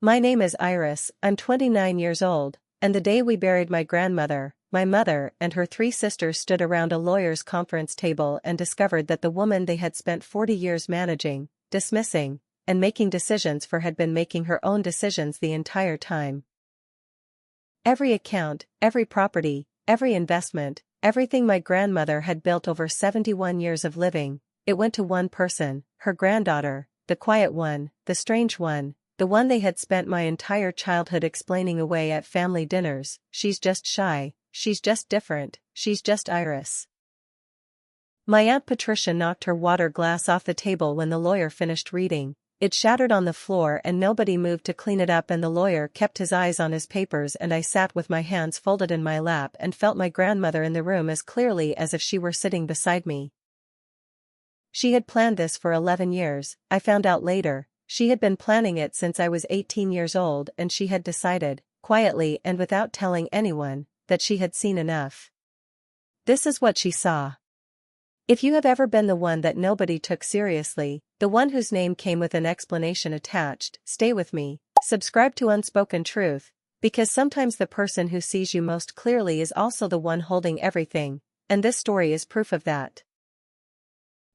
My name is Iris, I'm 29 years old, and the day we buried my grandmother, my mother and her three sisters stood around a lawyer's conference table and discovered that the woman they had spent 40 years managing, dismissing, and making decisions for had been making her own decisions the entire time. Every account, every property, every investment, everything my grandmother had built over 71 years of living, it went to one person, her granddaughter, the quiet one, the strange one, the one they had spent my entire childhood explaining away at family dinners. She's just shy, she's just different, she's just Iris. My Aunt Patricia knocked her water glass off the table when the lawyer finished reading. It shattered on the floor and nobody moved to clean it up, and the lawyer kept his eyes on his papers, and I sat with my hands folded in my lap and felt my grandmother in the room as clearly as if she were sitting beside me. She had planned this for 11 years, I found out later. She had been planning it since I was 18 years old, and she had decided, quietly and without telling anyone, that she had seen enough. This is what she saw. If you have ever been the one that nobody took seriously, the one whose name came with an explanation attached, stay with me, subscribe to Unspoken Truth, because sometimes the person who sees you most clearly is also the one holding everything, and this story is proof of that.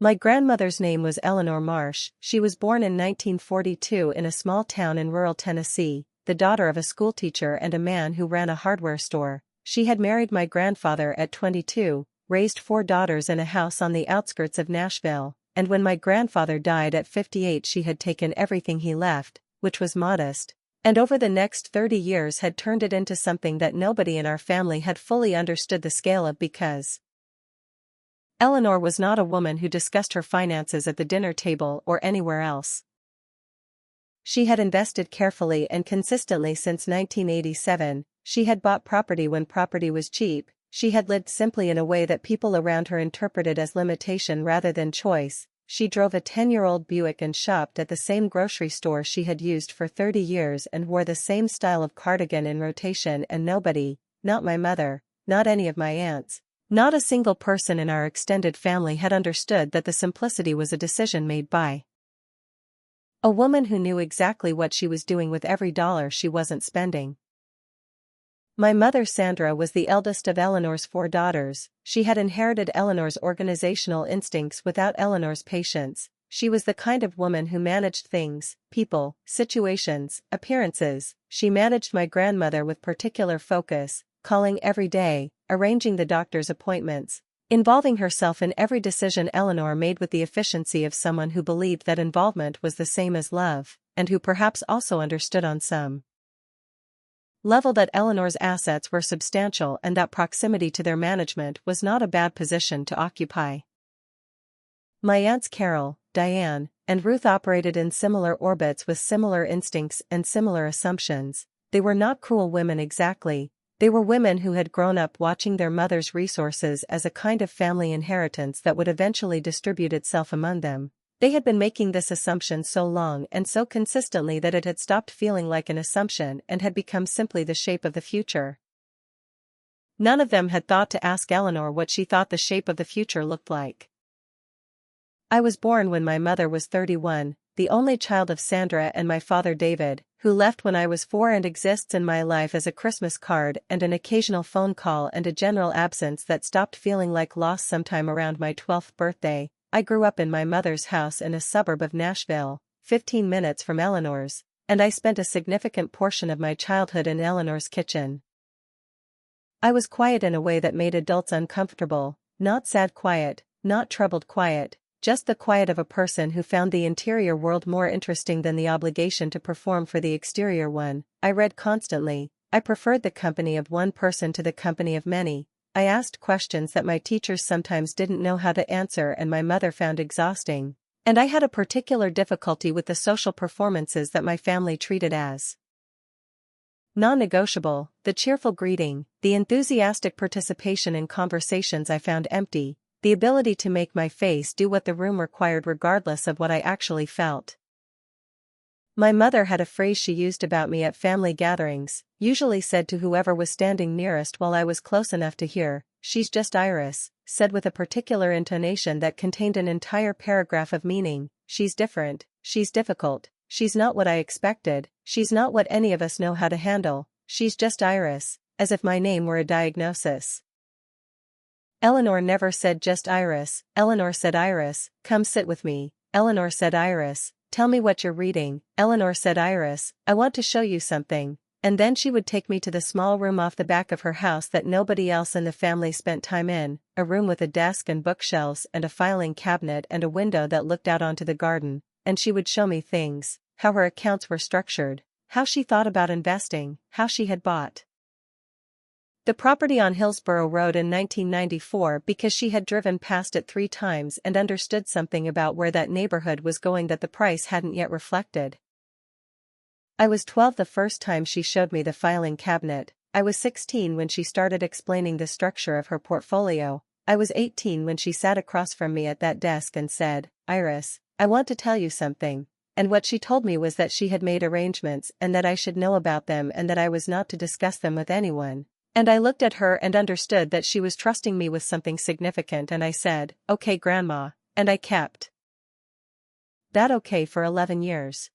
My grandmother's name was Eleanor Marsh. She was born in 1942 in a small town in rural Tennessee, the daughter of a schoolteacher and a man who ran a hardware store. She had married my grandfather at 22, raised 4 daughters in a house on the outskirts of Nashville, and when my grandfather died at 58 she had taken everything he left, which was modest, and over the next 30 years had turned it into something that nobody in our family had fully understood the scale of, because Eleanor was not a woman who discussed her finances at the dinner table or anywhere else. She had invested carefully and consistently since 1987, she had bought property when property was cheap, she had lived simply in a way that people around her interpreted as limitation rather than choice. She drove a 10-year-old Buick and shopped at the same grocery store she had used for 30 years and wore the same style of cardigan in rotation, and nobody, not my mother, not any of my aunts, not a single person in our extended family had understood that the simplicity was a decision made by a woman who knew exactly what she was doing with every dollar she wasn't spending. My mother Sandra was the eldest of Eleanor's 4 daughters. She had inherited Eleanor's organizational instincts without Eleanor's patience. She was the kind of woman who managed things, people, situations, appearances. She managed my grandmother with particular focus, calling every day, arranging the doctor's appointments, involving herself in every decision Eleanor made with the efficiency of someone who believed that involvement was the same as love, and who perhaps also understood on some level that Eleanor's assets were substantial and that proximity to their management was not a bad position to occupy. My aunts Carol, Diane, and Ruth operated in similar orbits with similar instincts and similar assumptions. They were not cruel women exactly. They were women who had grown up watching their mother's resources as a kind of family inheritance that would eventually distribute itself among them. They had been making this assumption so long and so consistently that it had stopped feeling like an assumption and had become simply the shape of the future. None of them had thought to ask Eleanor what she thought the shape of the future looked like. I was born when my mother was 31, the only child of Sandra and my father David, who left when I was 4 and exists in my life as a Christmas card and an occasional phone call and a general absence that stopped feeling like loss sometime around my 12th birthday. I grew up in my mother's house in a suburb of Nashville, 15 minutes from Eleanor's, and I spent a significant portion of my childhood in Eleanor's kitchen. I was quiet in a way that made adults uncomfortable, not sad quiet, not troubled quiet, just the quiet of a person who found the interior world more interesting than the obligation to perform for the exterior one. I read constantly. I preferred the company of one person to the company of many. I asked questions that my teachers sometimes didn't know how to answer and my mother found exhausting, and I had a particular difficulty with the social performances that my family treated as non-negotiable, the cheerful greeting, the enthusiastic participation in conversations I found empty, the ability to make my face do what the room required regardless of what I actually felt. My mother had a phrase she used about me at family gatherings, usually said to whoever was standing nearest while I was close enough to hear, "She's just Iris," said with a particular intonation that contained an entire paragraph of meaning. She's different, she's difficult, she's not what I expected, she's not what any of us know how to handle, she's just Iris, as if my name were a diagnosis. Eleanor never said just Iris, Eleanor said Iris, come sit with me, Eleanor said Iris, tell me what you're reading, Eleanor said Iris, I want to show you something, and then she would take me to the small room off the back of her house that nobody else in the family spent time in, a room with a desk and bookshelves and a filing cabinet and a window that looked out onto the garden, and she would show me things, how her accounts were structured, how she thought about investing, how she had bought the property on Hillsborough Road in 1994 because she had driven past it 3 times and understood something about where that neighborhood was going that the price hadn't yet reflected. I was 12 the first time she showed me the filing cabinet, I was 16 when she started explaining the structure of her portfolio, I was 18 when she sat across from me at that desk and said, Iris, I want to tell you something, and what she told me was that she had made arrangements and that I should know about them and that I was not to discuss them with anyone. And I looked at her and understood that she was trusting me with something significant and I said, okay Grandma, and I kept that okay for 11 years.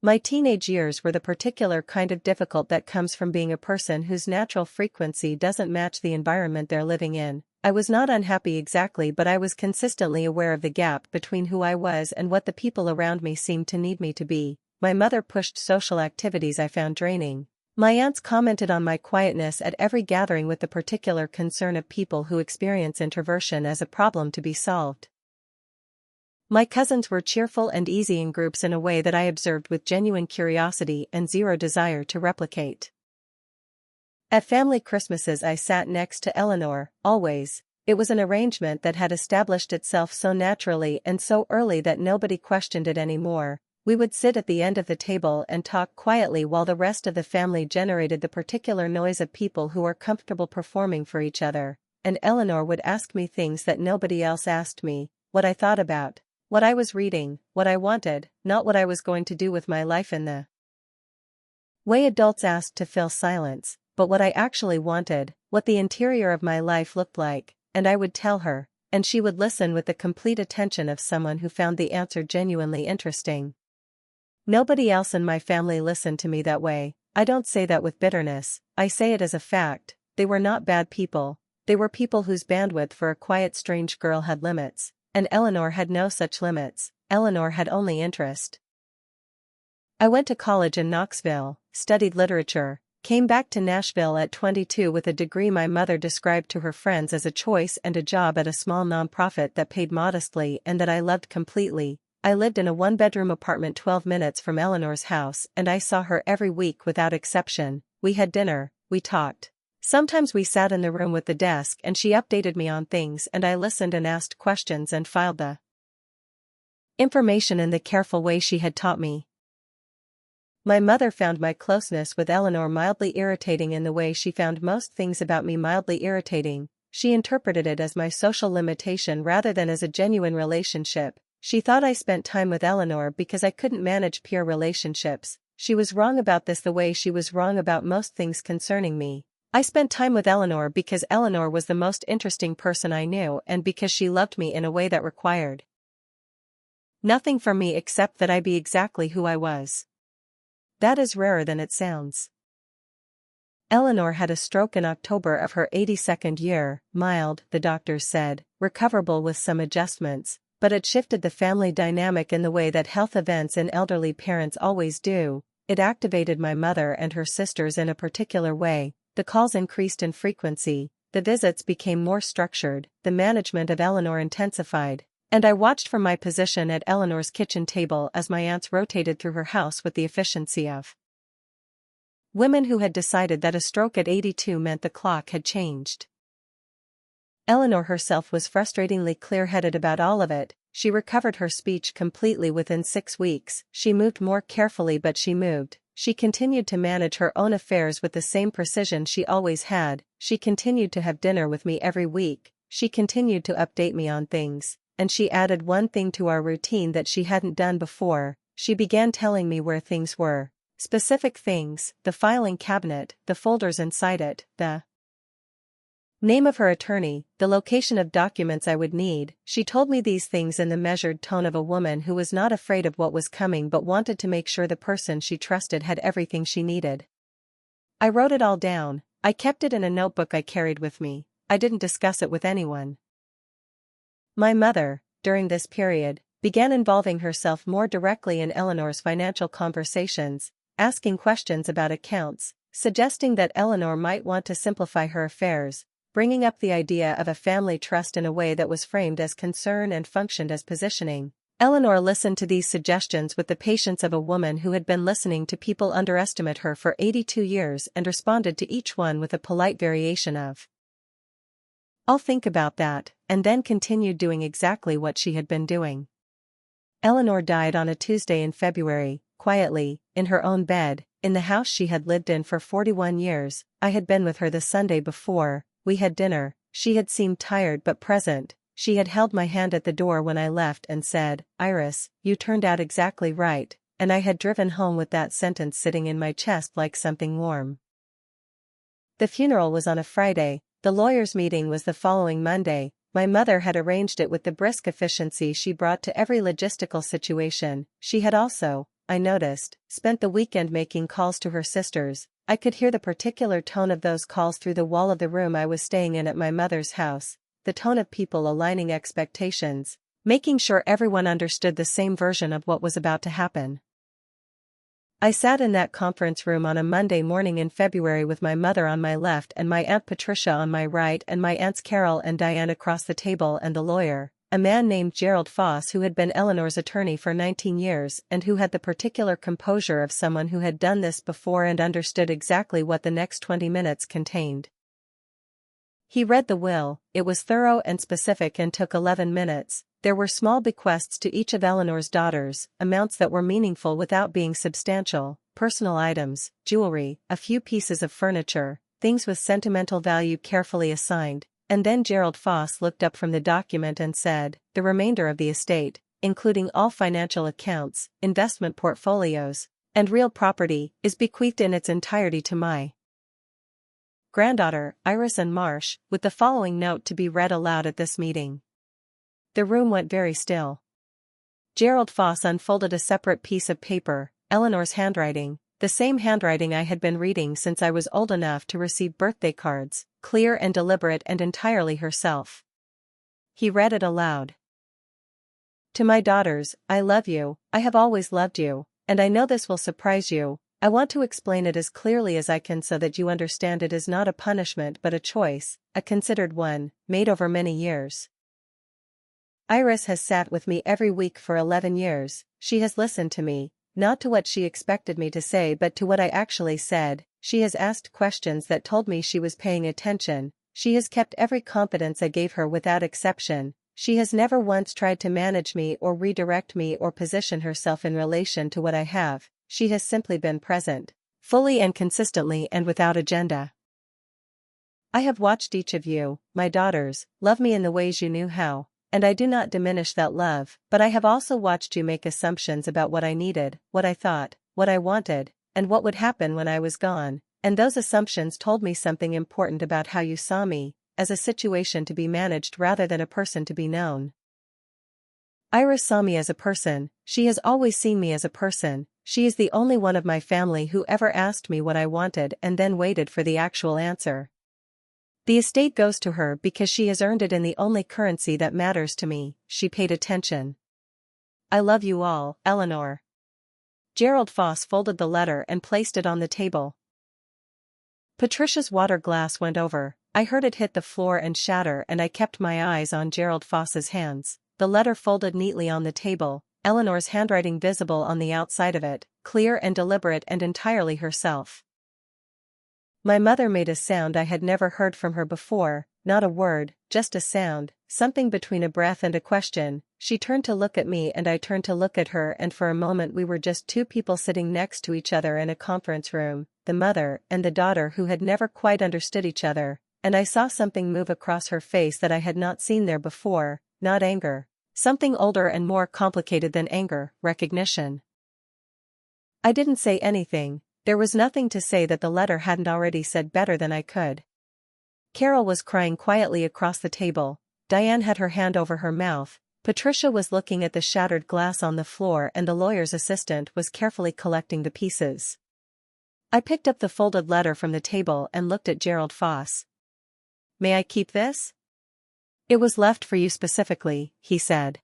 My teenage years were the particular kind of difficult that comes from being a person whose natural frequency doesn't match the environment they're living in. I was not unhappy exactly, but I was consistently aware of the gap between who I was and what the people around me seemed to need me to be. My mother pushed social activities I found draining. My aunts commented on my quietness at every gathering with the particular concern of people who experience introversion as a problem to be solved. My cousins were cheerful and easy in groups in a way that I observed with genuine curiosity and zero desire to replicate. At family Christmases I sat next to Eleanor, always. It was an arrangement that had established itself so naturally and so early that nobody questioned it anymore. We would sit at the end of the table and talk quietly while the rest of the family generated the particular noise of people who were comfortable performing for each other, and Eleanor would ask me things that nobody else asked me, what I thought about, what I was reading, what I wanted, not what I was going to do with my life in the way adults asked to fill silence, but what I actually wanted, what the interior of my life looked like, and I would tell her, and she would listen with the complete attention of someone who found the answer genuinely interesting. Nobody else in my family listened to me that way. I don't say that with bitterness, I say it as a fact. They were not bad people, they were people whose bandwidth for a quiet strange girl had limits, and Eleanor had no such limits, Eleanor had only interest. I went to college in Knoxville, studied literature, came back to Nashville at 22 with a degree my mother described to her friends as a choice and a job at a small nonprofit that paid modestly and that I loved completely. I lived in a 1-bedroom apartment 12 minutes from Eleanor's house and I saw her every week without exception. We had dinner, we talked. Sometimes we sat in the room with the desk and she updated me on things and I listened and asked questions and filed the information in the careful way she had taught me. My mother found my closeness with Eleanor mildly irritating in the way she found most things about me mildly irritating. She interpreted it as my social limitation rather than as a genuine relationship. She thought I spent time with Eleanor because I couldn't manage peer relationships. She was wrong about this the way she was wrong about most things concerning me. I spent time with Eleanor because Eleanor was the most interesting person I knew and because she loved me in a way that required nothing from me except that I be exactly who I was. That is rarer than it sounds. Eleanor had a stroke in October of her 82nd year, mild, the doctors said, recoverable with some adjustments, but it shifted the family dynamic in the way that health events in elderly parents always do. It activated my mother and her sisters in a particular way. The calls increased in frequency, the visits became more structured, the management of Eleanor intensified, and I watched from my position at Eleanor's kitchen table as my aunts rotated through her house with the efficiency of women who had decided that a stroke at 82 meant the clock had changed. Eleanor herself was frustratingly clear-headed about all of it. She recovered her speech completely within 6 weeks. She moved more carefully, but she moved. She continued to manage her own affairs with the same precision she always had. She continued to have dinner with me every week. She continued to update me on things. And she added one thing to our routine that she hadn't done before. She began telling me where things were. Specific things, the filing cabinet, the folders inside it, the Name of her attorney, the location of documents I would need. She told me these things in the measured tone of a woman who was not afraid of what was coming but wanted to make sure the person she trusted had everything she needed. I wrote it all down. I kept it in a notebook I carried with me. I didn't discuss it with anyone. My mother, during this period, began involving herself more directly in Eleanor's financial conversations, asking questions about accounts, suggesting that Eleanor might want to simplify her affairs, bringing up the idea of a family trust in a way that was framed as concern and functioned as positioning. Eleanor listened to these suggestions with the patience of a woman who had been listening to people underestimate her for 82 years and responded to each one with a polite variation of, "I'll think about that," and then continued doing exactly what she had been doing. Eleanor died on a Tuesday in February, quietly, in her own bed, in the house she had lived in for 41 years. I had been with her the Sunday before. We had dinner. She had seemed tired but present. She had held my hand at the door when I left and said, "Iris, you turned out exactly right," and I had driven home with that sentence sitting in my chest like something warm. The funeral was on a Friday. The lawyers' meeting was the following Monday. My mother had arranged it with the brisk efficiency she brought to every logistical situation. She had also, I noticed, spent the weekend making calls to her sisters. I could hear the particular tone of those calls through the wall of the room I was staying in at my mother's house, the tone of people aligning expectations, making sure everyone understood the same version of what was about to happen. I sat in that conference room on a Monday morning in February with my mother on my left and my Aunt Patricia on my right and my Aunts Carol and Diane across the table and the lawyer, a man named Gerald Foss who had been Eleanor's attorney for 19 years and who had the particular composure of someone who had done this before and understood exactly what the next 20 minutes contained. He read the will. It was thorough and specific and took 11 minutes. There were small bequests to each of Eleanor's daughters, amounts that were meaningful without being substantial, personal items, jewelry, a few pieces of furniture, things with sentimental value carefully assigned, and then Gerald Foss looked up from the document and said, "The remainder of the estate, including all financial accounts, investment portfolios, and real property, is bequeathed in its entirety to my granddaughter, Iris and Marsh," with the following note to be read aloud at this meeting. The room went very still. Gerald Foss unfolded a separate piece of paper, Eleanor's handwriting, the same handwriting I had been reading since I was old enough to receive birthday cards, clear and deliberate and entirely herself. He read it aloud. "To my daughters, I love you, I have always loved you, and I know this will surprise you. I want to explain it as clearly as I can so that you understand it is not a punishment but a choice, a considered one, made over many years. Iris has sat with me every week for 11 years, she has listened to me, not to what she expected me to say but to what I actually said, she has asked questions that told me she was paying attention, she has kept every confidence I gave her without exception, she has never once tried to manage me or redirect me or position herself in relation to what I have, she has simply been present, fully and consistently and without agenda. I have watched each of you, my daughters, love me in the ways you knew how. And I do not diminish that love, but I have also watched you make assumptions about what I needed, what I thought, what I wanted, and what would happen when I was gone, and those assumptions told me something important about how you saw me, as a situation to be managed rather than a person to be known. Iris saw me as a person, she has always seen me as a person, she is the only one of my family who ever asked me what I wanted and then waited for the actual answer. The estate goes to her because she has earned it in the only currency that matters to me, she paid attention. I love you all, Eleanor. Gerald Foss folded the letter and placed it on the table. Patricia's water glass went over, I heard it hit the floor and shatter and I kept my eyes on Gerald Foss's hands, the letter folded neatly on the table, Eleanor's handwriting visible on the outside of it, clear and deliberate and entirely herself. My mother made a sound I had never heard from her before, not a word, just a sound, something between a breath and a question. She turned to look at me and I turned to look at her and for a moment we were just two people sitting next to each other in a conference room, the mother and the daughter who had never quite understood each other, and I saw something move across her face that I had not seen there before, not anger, something older and more complicated than anger, recognition. I didn't say anything. There was nothing to say that the letter hadn't already said better than I could. Carol was crying quietly across the table, Diane had her hand over her mouth, Patricia was looking at the shattered glass on the floor, and the lawyer's assistant was carefully collecting the pieces. I picked up the folded letter from the table and looked at Gerald Foss. "May I keep this?" "It was left for you specifically," he said.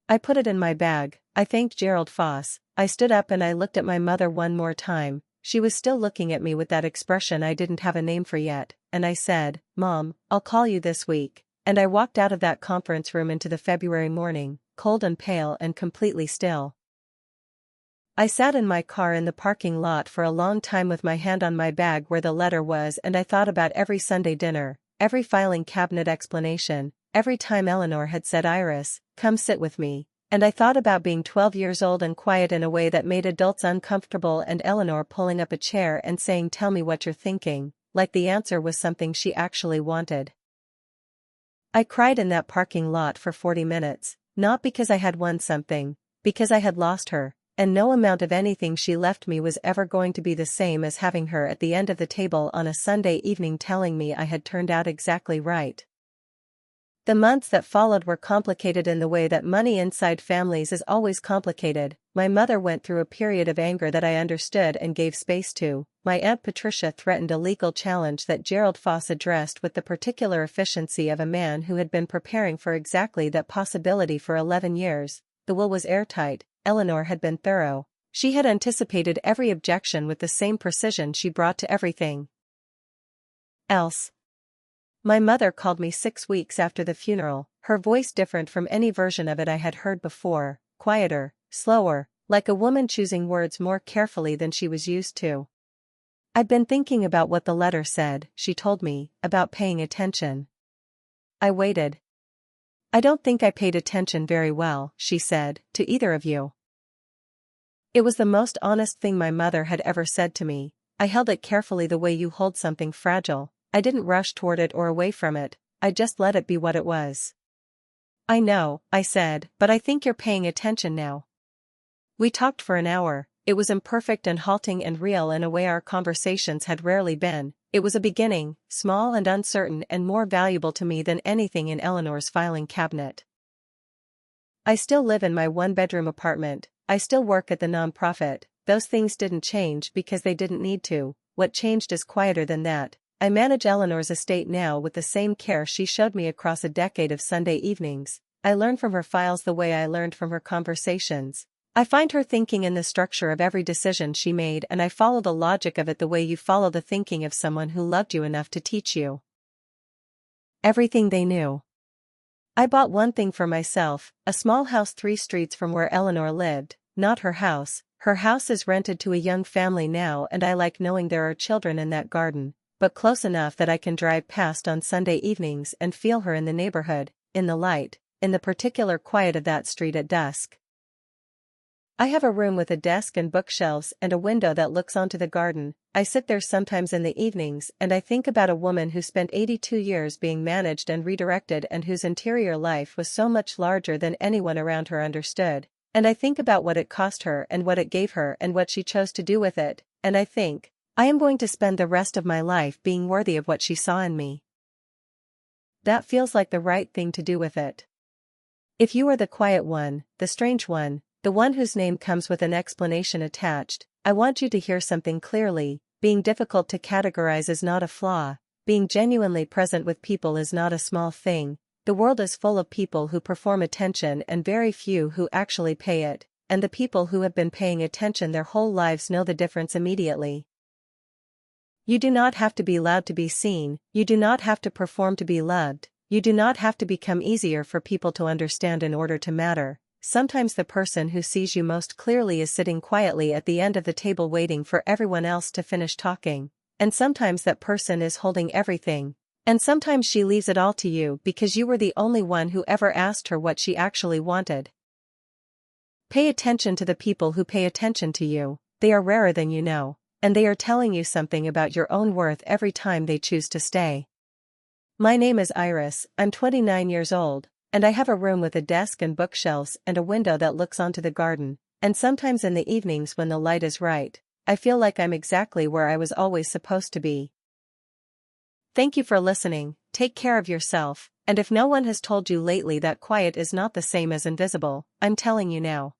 I put it in my bag. I thanked Gerald Foss. I stood up and I looked at my mother one more time. She was still looking at me with that expression I didn't have a name for yet, and I said, "Mom, I'll call you this week." And I walked out of that conference room into the February morning, cold and pale and completely still. I sat in my car in the parking lot for a long time with my hand on my bag where the letter was, and I thought about every Sunday dinner, every filing cabinet explanation, every time Eleanor had said, "Iris, come sit with me." And I thought about being 12 years old and quiet in a way that made adults uncomfortable, and Eleanor pulling up a chair and saying, "Tell me what you're thinking," like the answer was something she actually wanted. I cried in that parking lot for 40 minutes, not because I had won something, because I had lost her, and no amount of anything she left me was ever going to be the same as having her at the end of the table on a Sunday evening telling me I had turned out exactly right. The months that followed were complicated in the way that money inside families is always complicated. My mother went through a period of anger that I understood and gave space to. My Aunt Patricia threatened a legal challenge that Gerald Foss addressed with the particular efficiency of a man who had been preparing for exactly that possibility for 11 years. The will was airtight. Eleanor had been thorough. She had anticipated every objection with the same precision she brought to everything else. My mother called me 6 weeks after the funeral, her voice different from any version of it I had heard before, quieter, slower, like a woman choosing words more carefully than she was used to. "I'd been thinking about what the letter said," she told me, "about paying attention." I waited. "I don't think I paid attention very well," she said, "to either of you." It was the most honest thing my mother had ever said to me. I held it carefully the way you hold something fragile. I didn't rush toward it or away from it, I just let it be what it was. "I know," I said, "but I think you're paying attention now." We talked for an hour. It was imperfect and halting and real in a way our conversations had rarely been. It was a beginning, small and uncertain and more valuable to me than anything in Eleanor's filing cabinet. I still live in my one-bedroom apartment. I still work at the nonprofit. Those things didn't change because they didn't need to. What changed is quieter than that. I manage Eleanor's estate now with the same care she showed me across a decade of Sunday evenings. I learn from her files the way I learned from her conversations. I find her thinking in the structure of every decision she made, and I follow the logic of it the way you follow the thinking of someone who loved you enough to teach you everything they knew. I bought one thing for myself, a small house 3 streets from where Eleanor lived, not her house. Her house is rented to a young family now, and I like knowing there are children in that garden, but close enough that I can drive past on Sunday evenings and feel her in the neighborhood, in the light, in the particular quiet of that street at dusk. I have a room with a desk and bookshelves and a window that looks onto the garden. I sit there sometimes in the evenings and I think about a woman who spent 82 years being managed and redirected and whose interior life was so much larger than anyone around her understood. And I think about what it cost her and what it gave her and what she chose to do with it, and I think, I am going to spend the rest of my life being worthy of what she saw in me. That feels like the right thing to do with it. If you are the quiet one, the strange one, the one whose name comes with an explanation attached, I want you to hear something clearly. Being difficult to categorize is not a flaw. Being genuinely present with people is not a small thing. The world is full of people who perform attention and very few who actually pay it, and the people who have been paying attention their whole lives know the difference immediately. You do not have to be loud to be seen, you do not have to perform to be loved, you do not have to become easier for people to understand in order to matter. Sometimes the person who sees you most clearly is sitting quietly at the end of the table waiting for everyone else to finish talking, and sometimes that person is holding everything, and sometimes she leaves it all to you because you were the only one who ever asked her what she actually wanted. Pay attention to the people who pay attention to you. They are rarer than you know, and they are telling you something about your own worth every time they choose to stay. My name is Iris, I'm 29 years old, and I have a room with a desk and bookshelves and a window that looks onto the garden, and sometimes in the evenings when the light is right, I feel like I'm exactly where I was always supposed to be. Thank you for listening, take care of yourself, and if no one has told you lately that quiet is not the same as invisible, I'm telling you now.